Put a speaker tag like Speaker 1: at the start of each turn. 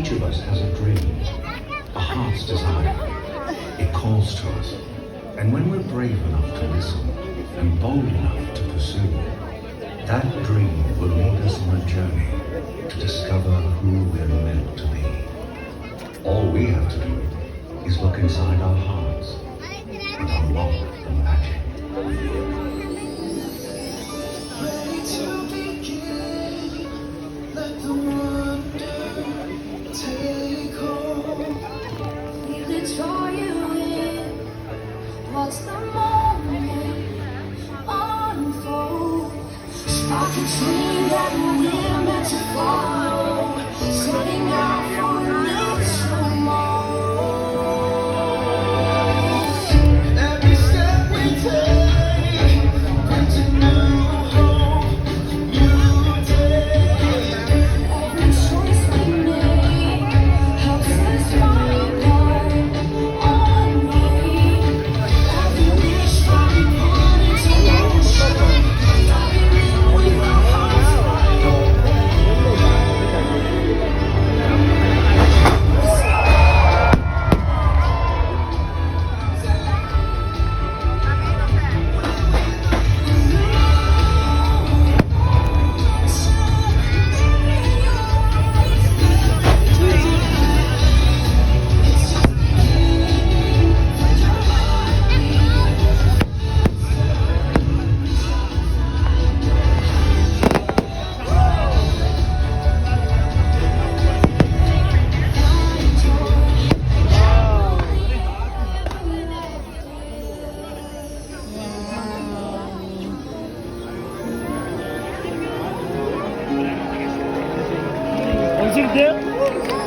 Speaker 1: Each of us has a dream, a heart's desire. It calls to us. And when we're brave enough to listen and bold enough to pursue, that dream will lead us on a journey to discover who we're meant to be. All we have to do is look inside our hearts and unlock the magic within.
Speaker 2: Ready to begin, let the wonder take hold.
Speaker 3: Feel it draw you in. Watch the moment unfold. Spark a dream that we're meant to follow. Setting out for a new tomorrow.
Speaker 2: Every step we take brings a new hope, new day.
Speaker 3: Every choice we make helps us find our own way. Every wish from born into motion. Diving in with our hearts wide open.
Speaker 4: 언제 돼?